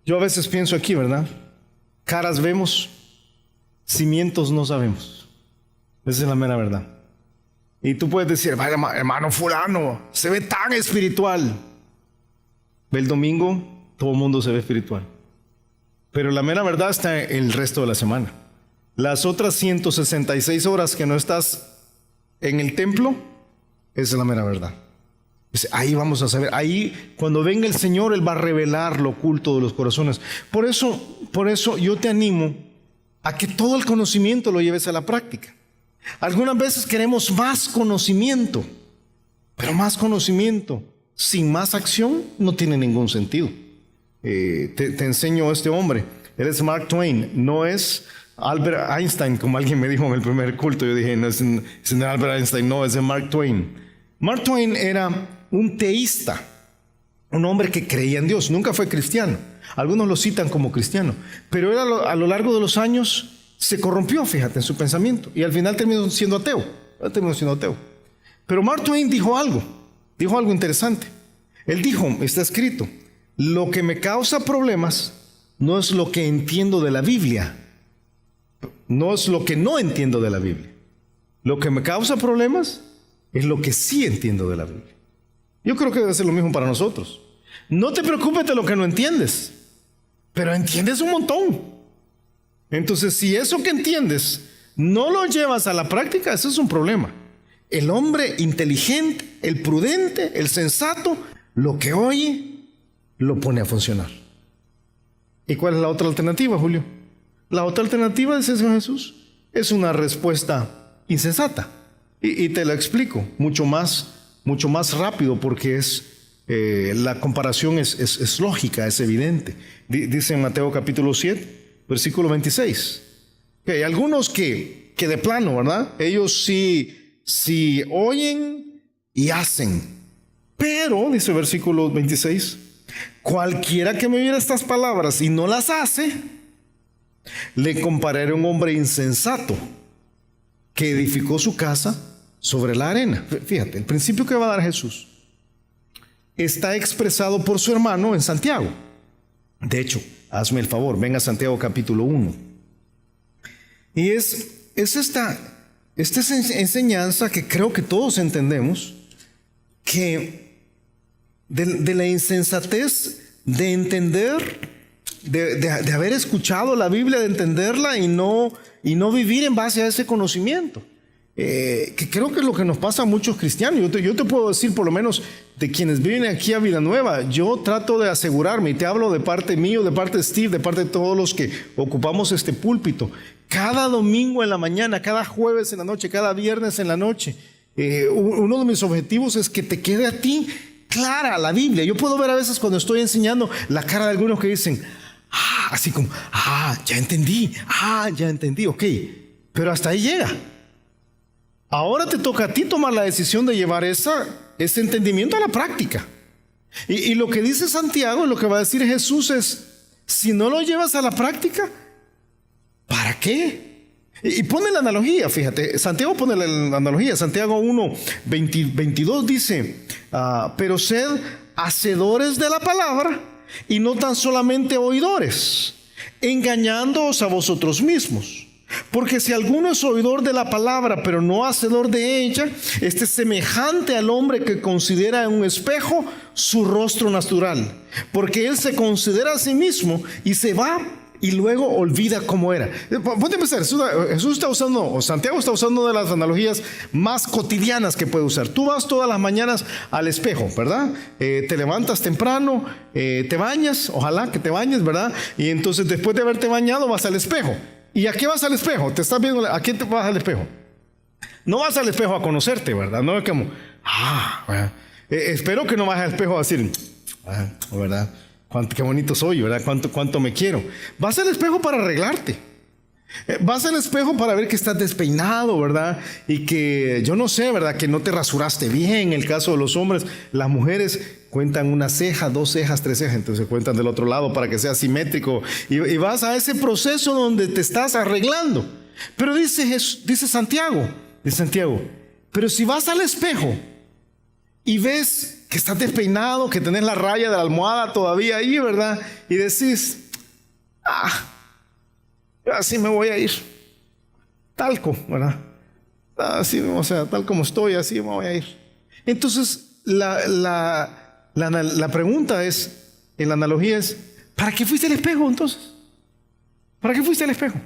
Yo a veces pienso aquí, ¿verdad? Caras vemos, cimientos no sabemos. Esa es la mera verdad. Y tú puedes decir, vaya hermano fulano, se ve tan espiritual. El domingo todo el mundo se ve espiritual. Pero la mera verdad está el resto de la semana. Las otras 166 horas que no estás en el templo, esa es la mera verdad. Ahí vamos a saber, ahí cuando venga el Señor, Él va a revelar lo oculto de los corazones. Por eso yo te animo a que todo el conocimiento lo lleves a la práctica. Algunas veces queremos más conocimiento, pero más conocimiento sin más acción no tiene ningún sentido. Te enseño a este hombre. Él es Mark Twain, no es Albert Einstein, como alguien me dijo en el primer culto. Yo dije, no es Albert Einstein, no, es de Mark Twain. Mark Twain era un teísta, un hombre que creía en Dios, nunca fue cristiano. Algunos lo citan como cristiano, pero él a lo largo de los años se corrompió, fíjate, en su pensamiento, y al final terminó siendo ateo. Pero Mark Twain dijo algo interesante. Él dijo, está escrito, lo que me causa problemas no es lo que entiendo de la Biblia, no es lo que no entiendo de la Biblia. Lo que me causa problemas es lo que sí entiendo de la Biblia. Yo creo que debe ser lo mismo para nosotros. No te preocupes de lo que no entiendes, pero entiendes un montón. Entonces, si eso que entiendes no lo llevas a la práctica, eso es un problema. El hombre inteligente, el prudente, el sensato, lo que oye, lo pone a funcionar. ¿Y cuál es la otra alternativa, Julio? La otra alternativa, dice el Señor Jesús, es una respuesta insensata. Y te la explico mucho más rápido, porque la comparación es lógica, es evidente. Dice en Mateo capítulo 7, versículo 26. Que hay algunos que de plano, ¿verdad? Ellos sí oyen y hacen. Pero, dice el versículo 26, cualquiera que me oyera estas palabras y no las hace, le compararé a un hombre insensato que edificó su casa sobre la arena. Fíjate, el principio que va a dar Jesús está expresado por su hermano en Santiago. De hecho, hazme el favor, venga a Santiago capítulo 1. Y es esta enseñanza que creo que todos entendemos, que de la insensatez de entender, de haber escuchado la Biblia, de entenderla y no vivir en base a ese conocimiento. Que creo que es lo que nos pasa a muchos cristianos. Yo te puedo decir, por lo menos de quienes viven aquí a Villanueva, yo trato de asegurarme, y te hablo de parte mío, de parte de Steve, de parte de todos los que ocupamos este púlpito, cada domingo en la mañana, cada jueves en la noche, cada viernes en la noche, uno de mis objetivos es que te quede a ti clara la Biblia. Yo puedo ver a veces cuando estoy enseñando la cara de algunos que dicen, así como, ya entendí, ok, pero hasta ahí llega. Ahora te toca a ti tomar la decisión de llevar ese entendimiento a la práctica. Y lo que dice Santiago, lo que va a decir Jesús es, si no lo llevas a la práctica, ¿para qué? Y pone la analogía, fíjate, Santiago pone la analogía, Santiago 1, 22 dice, pero sed hacedores de la palabra y no tan solamente oidores, engañándoos a vosotros mismos. Porque si alguno es oidor de la palabra, pero no hacedor de ella, este es semejante al hombre que considera en un espejo su rostro natural. Porque él se considera a sí mismo y se va y luego olvida cómo era. Ponte a pensar, Jesús está usando, o Santiago está usando una de las analogías más cotidianas que puede usar. Tú vas todas las mañanas al espejo, ¿verdad? Te levantas temprano, te bañas, ojalá que te bañes, ¿verdad? Y entonces después de haberte bañado vas al espejo. ¿Y a qué vas al espejo? ¿Te estás viendo? ¿A qué te vas al espejo? No vas al espejo a conocerte, ¿verdad? No es como, espero que no vayas al espejo a decir, ¿verdad? Qué bonito soy, ¿verdad? Cuánto me quiero. Vas al espejo para arreglarte. Vas al espejo para ver que estás despeinado, ¿verdad? Y que, yo no sé, ¿verdad? Que no te rasuraste bien. En el caso de los hombres, las mujeres cuentan una ceja, 2 cejas, 3 cejas. Entonces cuentan del otro lado para que sea simétrico. Y vas a ese proceso donde te estás arreglando. Pero dice Santiago, pero si vas al espejo y ves que estás despeinado, que tenés la raya de la almohada todavía ahí, ¿verdad? Y decís, así me voy a ir. Talco, ¿verdad? Así, o sea, tal como estoy, así me voy a ir. Entonces, la pregunta es, en la analogía es, ¿para qué fuiste al espejo entonces? ¿Para qué fuiste al espejo?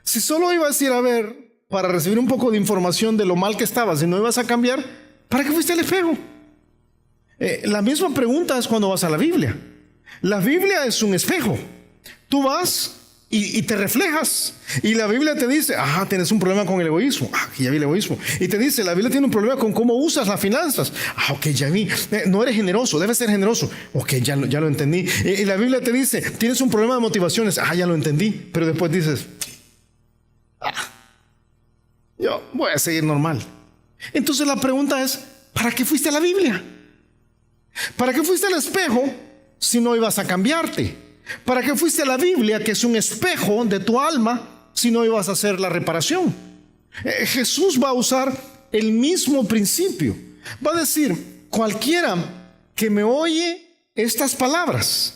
Si solo ibas a ir a ver para recibir un poco de información de lo mal que estabas y no ibas a cambiar, ¿para qué fuiste al espejo? La misma pregunta es cuando vas a la Biblia. La Biblia es un espejo. Tú vas y te reflejas. Y la Biblia te dice, tienes un problema con el egoísmo. Que ya vi el egoísmo. Y te dice, la Biblia tiene un problema con cómo usas las finanzas. Ok, ya vi. No eres generoso, debes ser generoso. Ok, ya lo entendí. Y la Biblia te dice, tienes un problema de motivaciones. Ya lo entendí. Pero después dices, yo voy a seguir normal. Entonces la pregunta es, ¿para qué fuiste a la Biblia? ¿Para qué fuiste al espejo si no ibas a cambiarte? ¿Para qué fuiste a la Biblia, que es un espejo de tu alma, si no ibas a hacer la reparación? Jesús va a usar el mismo principio. Va a decir, cualquiera que me oye estas palabras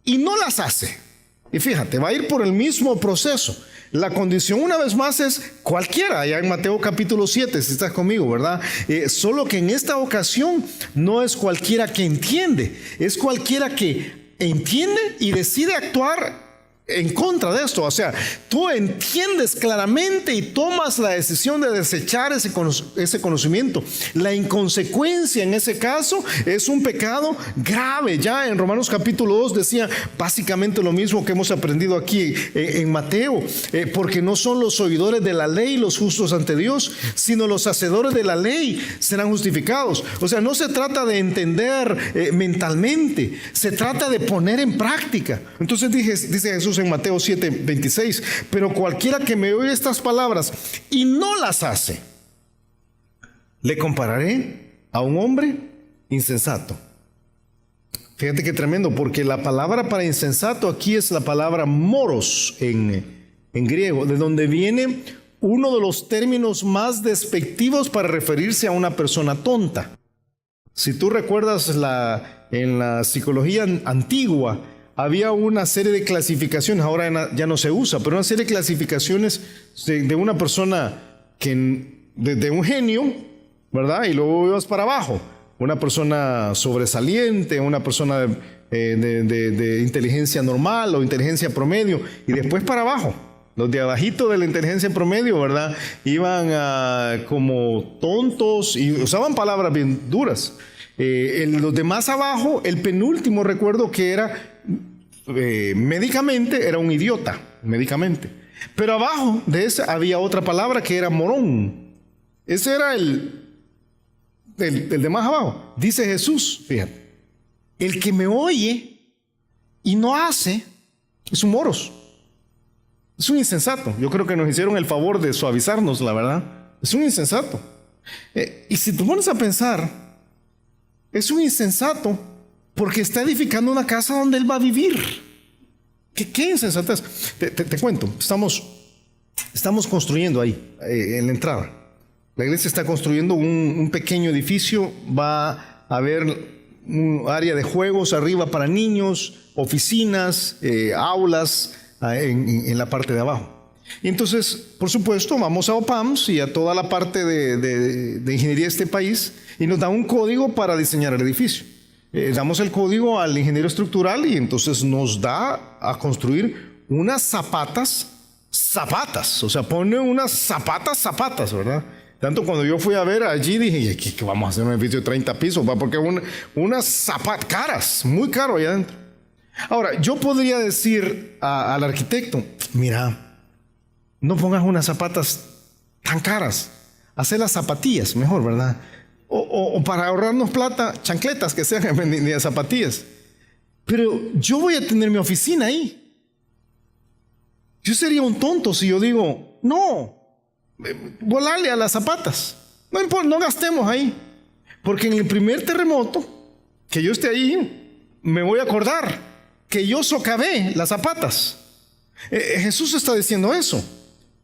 y no las hace. Y fíjate, va a ir por el mismo proceso. La condición una vez más es cualquiera, allá en Mateo capítulo 7, si estás conmigo, ¿verdad? Solo que en esta ocasión no es cualquiera que entiende, es cualquiera que entiende y decide actuar en contra de esto. O sea, tú entiendes claramente y tomas la decisión de desechar ese conocimiento. La inconsecuencia en ese caso es un pecado grave. Ya en Romanos capítulo 2 decía básicamente lo mismo que hemos aprendido aquí en Mateo, porque no son los oidores de la ley los justos ante Dios, sino los hacedores de la ley serán justificados. O sea, no se trata de entender mentalmente, se trata de poner en práctica. Entonces dice Jesús en Mateo 7:26, pero cualquiera que me oye estas palabras y no las hace, le compararé a un hombre insensato. Fíjate qué tremendo, porque la palabra para insensato aquí es la palabra moros en griego, de donde viene uno de los términos más despectivos para referirse a una persona tonta. Si tú recuerdas en la psicología antigua, había una serie de clasificaciones, ahora ya no se usa, pero una serie de clasificaciones de una persona de un genio, ¿verdad? Y luego ibas para abajo, una persona sobresaliente, una persona de inteligencia normal o inteligencia promedio, y después para abajo. Los de abajito de la inteligencia promedio, ¿verdad? Iban como tontos y usaban palabras bien duras. Los de más abajo, el penúltimo recuerdo que era médicamente, era un idiota, médicamente. Pero abajo de ese había otra palabra que era morón. Ese era el de más abajo. Dice Jesús, fíjate, el que me oye y no hace es un moros. Es un insensato. Yo creo que nos hicieron el favor de suavizarnos, la verdad. Es un insensato. Y si te pones a pensar, es un insensato porque está edificando una casa donde él va a vivir. ¿Qué insensatez? Te cuento, estamos construyendo ahí, en la entrada. La iglesia está construyendo un pequeño edificio. Va a haber un área de juegos arriba para niños, oficinas, aulas en la parte de abajo. Y entonces, por supuesto, vamos a OPAMS y a toda la parte de ingeniería de este país y nos da un código para diseñar el edificio. Damos el código al ingeniero estructural y entonces nos da a construir unas zapatas, o sea, pone unas zapatas, ¿verdad? Tanto cuando yo fui a ver allí dije, ¿qué vamos a hacer un edificio de 30 pisos? Porque unas zapatas caras, muy caro allá adentro. Ahora, yo podría decir al arquitecto, mira, no pongas unas zapatas tan caras, haz las zapatillas mejor, ¿verdad? O para ahorrarnos plata, chancletas que sean de zapatillas. Pero yo voy a tener mi oficina ahí. Yo sería un tonto si yo digo, no, volarle a las zapatas. No importa, no gastemos ahí. Porque en el primer terremoto, que yo esté ahí, me voy a acordar que yo socavé las zapatas. Jesús está diciendo eso.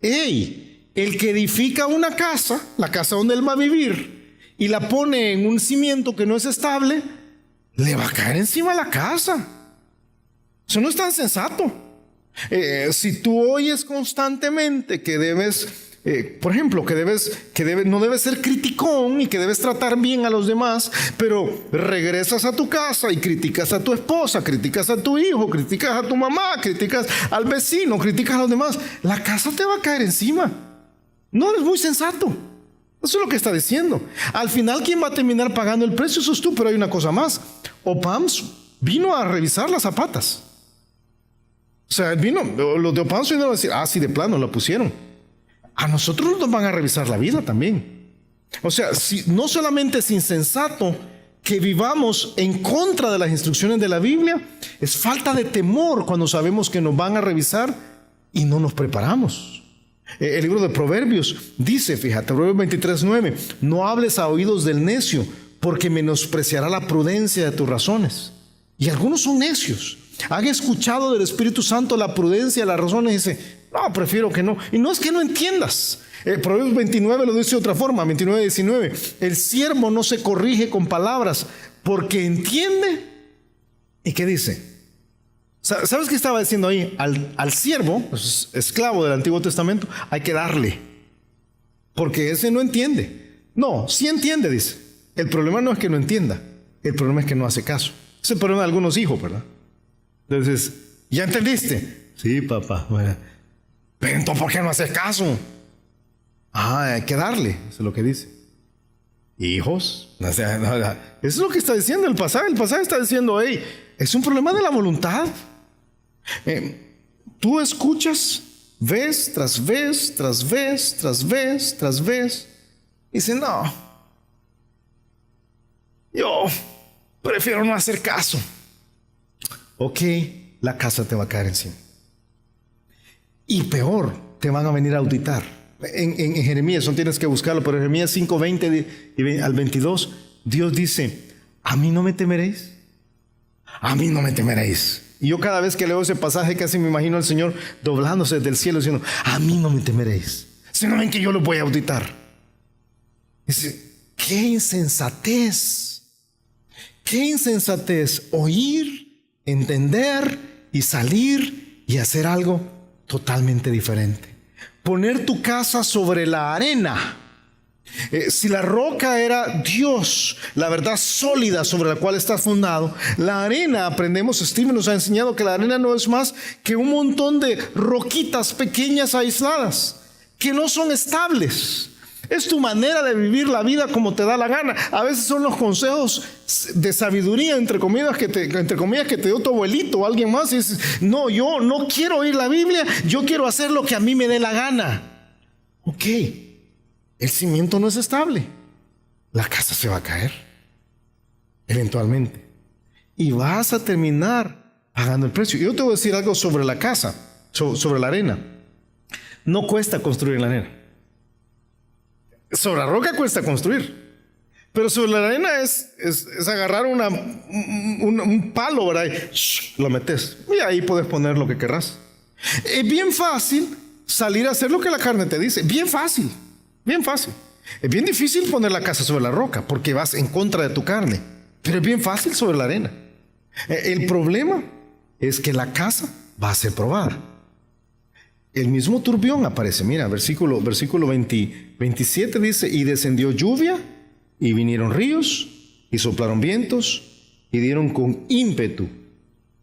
Hey, el que edifica una casa, la casa donde él va a vivir, y la pone en un cimiento que no es estable, le va a caer encima la casa. Eso no es tan sensato. Si tú oyes constantemente que debes, por ejemplo, no debes ser criticón y que debes tratar bien a los demás, pero regresas a tu casa y criticas a tu esposa, criticas a tu hijo, criticas a tu mamá, criticas al vecino, criticas a los demás, la casa te va a caer encima. No es muy sensato. Eso es lo que está diciendo. Al final, ¿quién va a terminar pagando el precio? Eso es tú, pero hay una cosa más. OPAMS vino a revisar las zapatas. O sea, los de OPAMS vinieron a decir, sí, de plano, lo pusieron. A nosotros nos van a revisar la vida también. O sea, no solamente es insensato que vivamos en contra de las instrucciones de la Biblia, es falta de temor cuando sabemos que nos van a revisar y no nos preparamos. El libro de Proverbios dice, fíjate, Proverbios 23:9, no hables a oídos del necio, porque menospreciará la prudencia de tus razones. Y algunos son necios. Han escuchado del Espíritu Santo la prudencia de las razones y dicen, no, prefiero que no. Y no es que no entiendas. Proverbios 29 lo dice de otra forma, 29:19. El siervo no se corrige con palabras, porque entiende. ¿Y qué dice? ¿Sabes qué estaba diciendo ahí? Al siervo, pues, esclavo del Antiguo Testamento, hay que darle. Porque ese no entiende. No, sí entiende, dice. El problema no es que no entienda. El problema es que no hace caso. Ese es el problema de algunos hijos, ¿verdad? Entonces, ¿ya entendiste? Sí, papá. Bueno, pero entonces, ¿por qué no haces caso? Hay que darle. Eso es lo que dice. Hijos. Eso es lo que está diciendo el pasaje. El pasaje está diciendo, hey, es un problema de la voluntad. Tú escuchas vez tras vez, tras vez, tras vez, tras vez. Y dices, no, yo prefiero no hacer caso. Ok, la casa te va a caer encima. Y peor, te van a venir a auditar. En Jeremías, no tienes que buscarlo, pero en Jeremías 5:20 al 22, Dios dice, ¿a mí no me temeréis? A mí no me temeréis. Y yo cada vez que leo ese pasaje casi me imagino al Señor doblándose desde el cielo diciendo, a mí no me temeréis. Si no ven que yo lo voy a auditar. Dice, qué insensatez. Qué insensatez oír, entender y salir y hacer algo totalmente diferente. Poner tu casa sobre la arena. Si la roca era Dios, la verdad sólida sobre la cual está fundado, la arena, aprendemos, Steven nos ha enseñado que la arena no es más que un montón de roquitas pequeñas aisladas, que no son estables. Es tu manera de vivir la vida como te da la gana. A veces son los consejos de sabiduría, entre comillas, que te dio tu abuelito o alguien más. Y dices, no, yo no quiero oír la Biblia, yo quiero hacer lo que a mí me dé la gana. Ok, el cimiento no es estable. La casa se va a caer, eventualmente. Y vas a terminar pagando el precio. Yo te voy a decir algo sobre la casa, sobre la arena. No cuesta construir en la arena. Sobre la roca cuesta construir, pero sobre la arena es agarrar un palo, ¿verdad? Y lo metes y ahí puedes poner lo que querrás. Es bien fácil salir a hacer lo que la carne te dice, bien fácil, bien fácil. Es bien difícil poner la casa sobre la roca porque vas en contra de tu carne, pero es bien fácil sobre la arena. El problema es que la casa va a ser probada. El mismo turbión aparece, mira, versículo 27 dice, y descendió lluvia, y vinieron ríos, y soplaron vientos, y dieron con ímpetu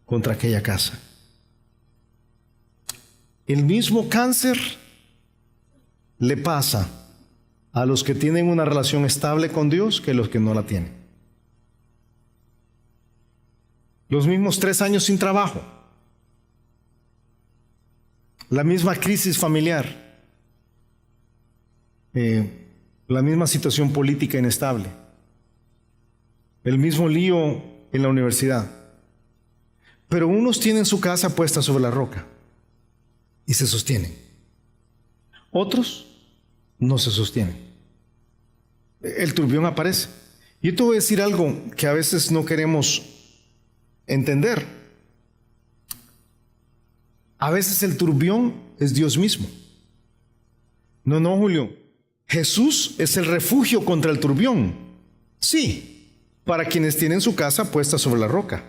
contra aquella casa. El mismo cáncer le pasa a los que tienen una relación estable con Dios que a los que no la tienen. Los mismos 3 años sin trabajo, la misma crisis familiar, la misma situación política inestable, el mismo lío en la universidad. Pero unos tienen su casa puesta sobre la roca y se sostienen. Otros no se sostienen. El turbión aparece. Yo te voy a decir algo que a veces no queremos entender. A veces el turbión es Dios mismo. No, Julio. Jesús es el refugio contra el turbión. Sí, para quienes tienen su casa puesta sobre la roca.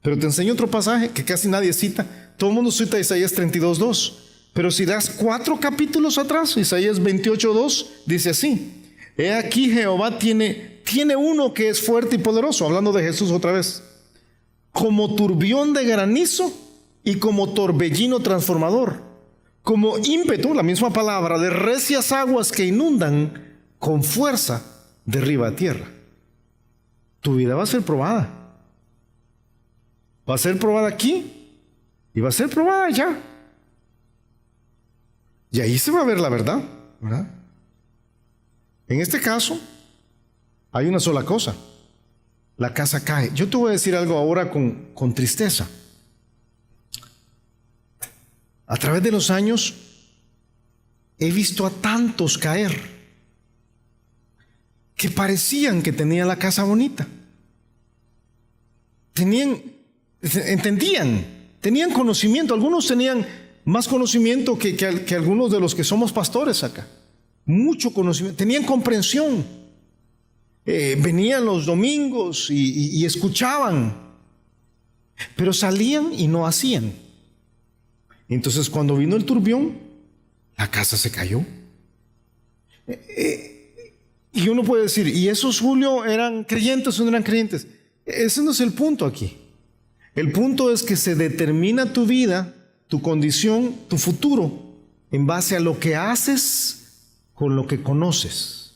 Pero te enseño otro pasaje que casi nadie cita. Todo el mundo cita Isaías 32:2. Pero si das 4 capítulos atrás, Isaías 28:2 dice así: he aquí Jehová tiene uno que es fuerte y poderoso, hablando de Jesús otra vez, como turbión de granizo y como torbellino transformador, como ímpetu, la misma palabra, de recias aguas que inundan, con fuerza derriba a tierra. Tu vida va a ser probada. Va a ser probada aquí y va a ser probada allá. Y ahí se va a ver la verdad, ¿verdad? En este caso, hay una sola cosa. La casa cae. Yo te voy a decir algo ahora con tristeza. A través de los años, he visto a tantos caer que parecían que tenían la casa bonita. Entendían, tenían conocimiento. Algunos tenían más conocimiento que algunos de los que somos pastores acá. Mucho conocimiento, tenían comprensión. Venían los domingos y escuchaban, pero salían y no hacían. Entonces, cuando vino el turbión, la casa se cayó. Y uno puede decir, ¿y esos, Julio, eran creyentes o no eran creyentes? Ese no es el punto aquí. El punto es que se determina tu vida, tu condición, tu futuro, en base a lo que haces con lo que conoces.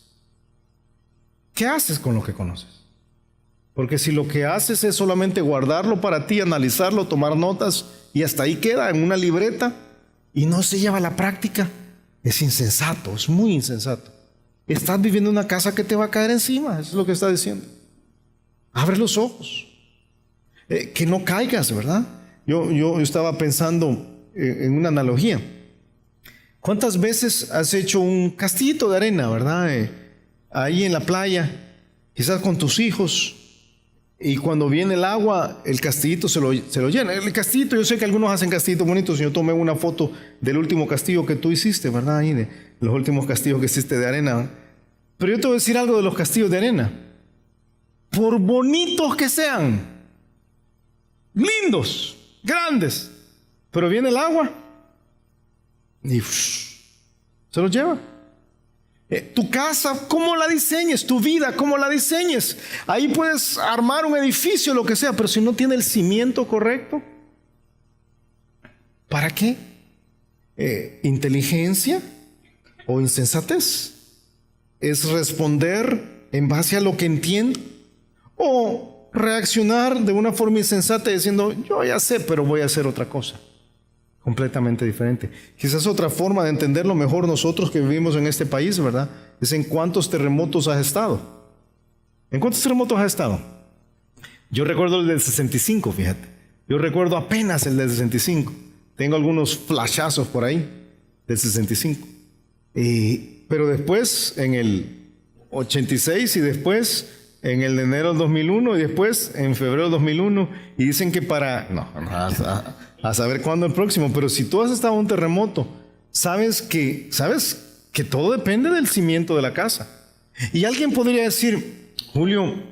¿Qué haces con lo que conoces? Porque si lo que haces es solamente guardarlo para ti, analizarlo, tomar notas y hasta ahí queda en una libreta y no se lleva a la práctica, es insensato, es muy insensato. Estás viviendo en una casa que te va a caer encima, eso es lo que está diciendo. Abre los ojos. Que no caigas, ¿verdad? Yo estaba pensando en una analogía. ¿Cuántas veces has hecho un castillito de arena, verdad? Ahí en la playa, quizás con tus hijos, y cuando viene el agua, el castillito se lo llena. El castillito, yo sé que algunos hacen castillitos bonitos. Yo tomé una foto del último castillo que tú hiciste, ¿verdad? Ahí de los últimos castillos que hiciste de arena, ¿verdad? Pero yo te voy a decir algo de los castillos de arena. Por bonitos que sean, lindos, grandes, pero viene el agua y se los lleva. Tu casa, ¿cómo la diseñes? Tu vida, ¿cómo la diseñes? Ahí puedes armar un edificio, lo que sea, pero si no tiene el cimiento correcto, ¿para qué? ¿Inteligencia o insensatez? ¿Es responder en base a lo que entiendo? ¿O reaccionar de una forma insensata diciendo, yo ya sé, pero voy a hacer otra cosa completamente diferente? Quizás otra forma de entenderlo mejor nosotros que vivimos en este país, ¿verdad? Es en cuántos terremotos has estado. ¿En cuántos terremotos has estado? Yo recuerdo el del 65, fíjate. Yo recuerdo apenas el del 65. Tengo algunos flashazos por ahí del 65. Pero después en el 86 y después en el de enero del 2001 y después en febrero del 2001, y dicen que a saber cuándo el próximo, pero si tú has estado en un terremoto, sabes que todo depende del cimiento de la casa. Y alguien podría decir, Julio,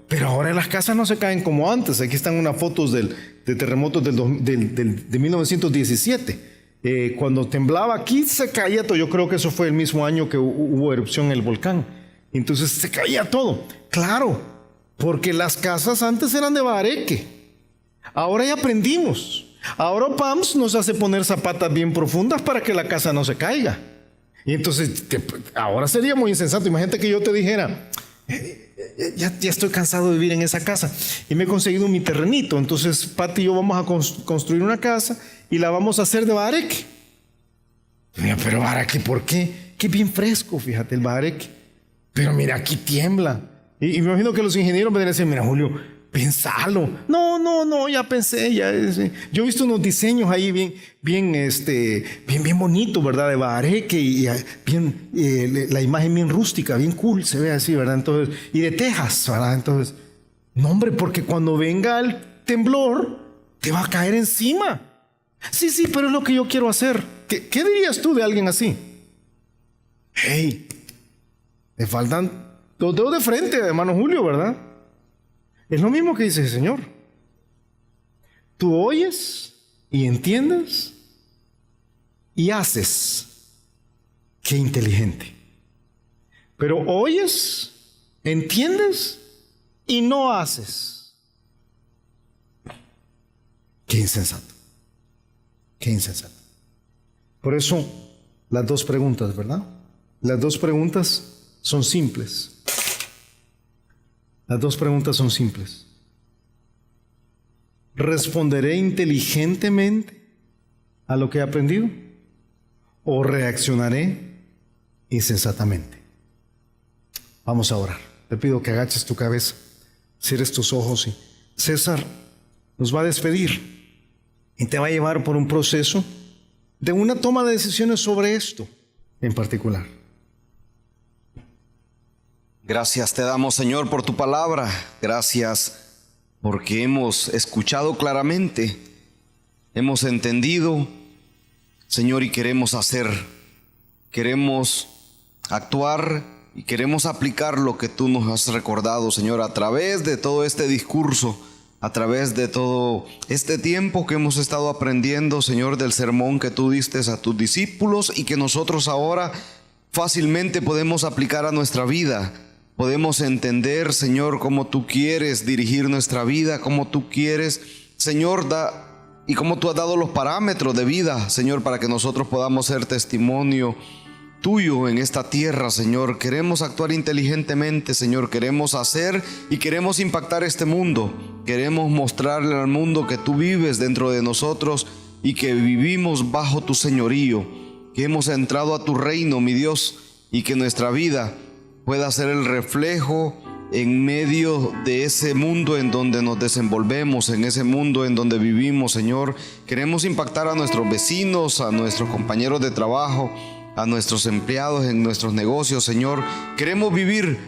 pero ahora las casas no se caen como antes. Aquí están unas fotos de terremotos de 1917. Cuando temblaba aquí se caía todo. Yo creo que eso fue el mismo año que hubo erupción en el volcán. Entonces se caía todo. Claro, porque las casas antes eran de bareque. Ahora ya aprendimos Ahora Pams nos hace poner zapatas bien profundas para que la casa no se caiga. Y entonces, ahora sería muy insensato. Imagínate que yo te dijera, ya estoy cansado de vivir en esa casa y me he conseguido mi terrenito. Entonces, Pati y yo vamos a construir una casa y la vamos a hacer de bareque. Pero bareque, ¿por qué? Que es bien fresco, fíjate, el bareque. Pero mira, aquí tiembla. Y me imagino que los ingenieros me decían, mira, Julio, pensalo. No, ya pensé, yo he visto unos diseños ahí bien bonitos, ¿verdad? De bareque y la imagen bien rústica, bien cool, se ve así, ¿verdad? Entonces, y de tejas, ¿verdad? Entonces, no, hombre, porque cuando venga el temblor, te va a caer encima. Sí, pero es lo que yo quiero hacer. ¿Qué dirías tú de alguien así? Hey, le faltan 2 dedos de frente, hermano Julio, ¿verdad? Es lo mismo que dice el Señor. Tú oyes y entiendes y haces. Qué inteligente. Pero oyes, entiendes y no haces. Qué insensato. Qué insensato. Por eso, las 2 preguntas, ¿verdad? Las 2 preguntas son simples. Las 2 preguntas son simples. ¿Responderé inteligentemente a lo que he aprendido? ¿O reaccionaré insensatamente? Vamos a orar. Te pido que agaches tu cabeza, cierres tus ojos y César nos va a despedir y te va a llevar por un proceso de una toma de decisiones sobre esto en particular. Gracias te damos, Señor, por tu palabra. Gracias porque hemos escuchado claramente, hemos entendido, Señor, y queremos hacer, queremos actuar y queremos aplicar lo que tú nos has recordado, Señor, a través de todo este discurso, a través de todo este tiempo que hemos estado aprendiendo, Señor, del sermón que tú diste a tus discípulos y que nosotros ahora fácilmente podemos aplicar a nuestra vida. Podemos entender, Señor, cómo tú quieres dirigir nuestra vida, cómo tú quieres, Señor, y cómo tú has dado los parámetros de vida, Señor, para que nosotros podamos ser testimonio tuyo en esta tierra, Señor. Queremos actuar inteligentemente, Señor. Queremos hacer y queremos impactar este mundo. Queremos mostrarle al mundo que tú vives dentro de nosotros y que vivimos bajo tu señorío, que hemos entrado a tu reino, mi Dios, y que nuestra vida pueda ser el reflejo en medio de ese mundo en donde nos desenvolvemos, en ese mundo en donde vivimos, Señor. Queremos impactar a nuestros vecinos, a nuestros compañeros de trabajo, a nuestros empleados en nuestros negocios, Señor. Queremos vivir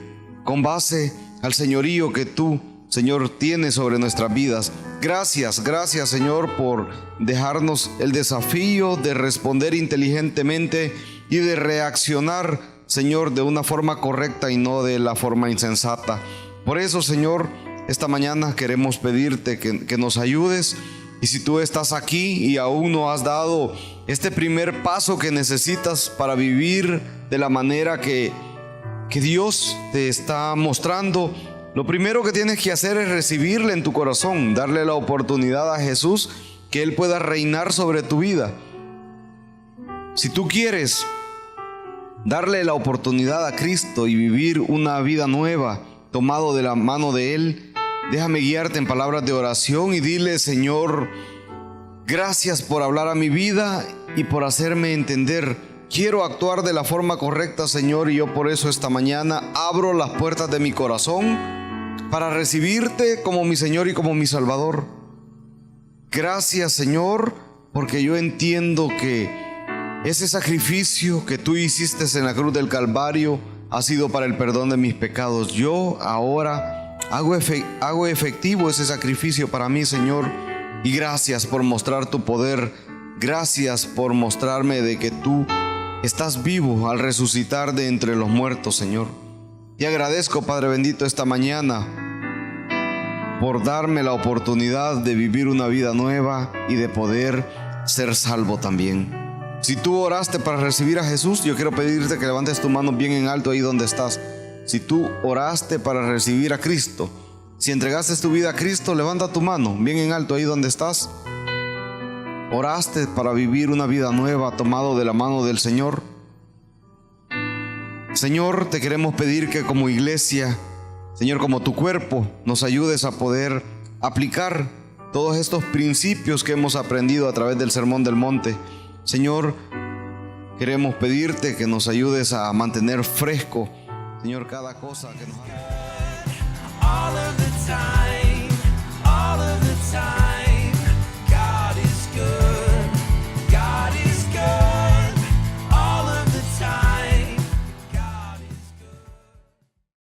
con base al señorío que tú, Señor, tienes sobre nuestras vidas. Gracias, Señor, por dejarnos el desafío de responder inteligentemente y de reaccionar, Señor, de una forma correcta y no de la forma insensata. Por eso, Señor, esta mañana queremos pedirte que nos ayudes. Y si tú estás aquí y aún no has dado este primer paso que necesitas para vivir de la manera que Dios te está mostrando, lo primero que tienes que hacer es recibirle en tu corazón, darle la oportunidad a Jesús que Él pueda reinar sobre tu vida. Si tú quieres darle la oportunidad a Cristo y vivir una vida nueva, tomado de la mano de Él, déjame guiarte en palabras de oración y dile: Señor, gracias por hablar a mi vida y por hacerme entender. Quiero actuar de la forma correcta, Señor, y yo por eso esta mañana abro las puertas de mi corazón para recibirte como mi Señor y como mi Salvador. Gracias, Señor, porque yo entiendo que ese sacrificio que tú hiciste en la cruz del Calvario ha sido para el perdón de mis pecados. Yo ahora hago efectivo ese sacrificio para mí, Señor. Y gracias por mostrar tu poder. Gracias por mostrarme de que tú estás vivo al resucitar de entre los muertos, Señor. Te agradezco, Padre bendito, esta mañana por darme la oportunidad de vivir una vida nueva y de poder ser salvo también. Si tú oraste para recibir a Jesús, yo quiero pedirte que levantes tu mano bien en alto ahí donde estás. Si tú oraste para recibir a Cristo, si entregaste tu vida a Cristo, levanta tu mano bien en alto ahí donde estás. oraste para vivir una vida nueva tomado de la mano del Señor. Señor, te queremos pedir que como iglesia, Señor, como tu cuerpo, nos ayudes a poder aplicar todos estos principios que hemos aprendido a través del Sermón del Monte. Señor, queremos pedirte que nos ayudes a mantener fresco, Señor, cada cosa que nos haga.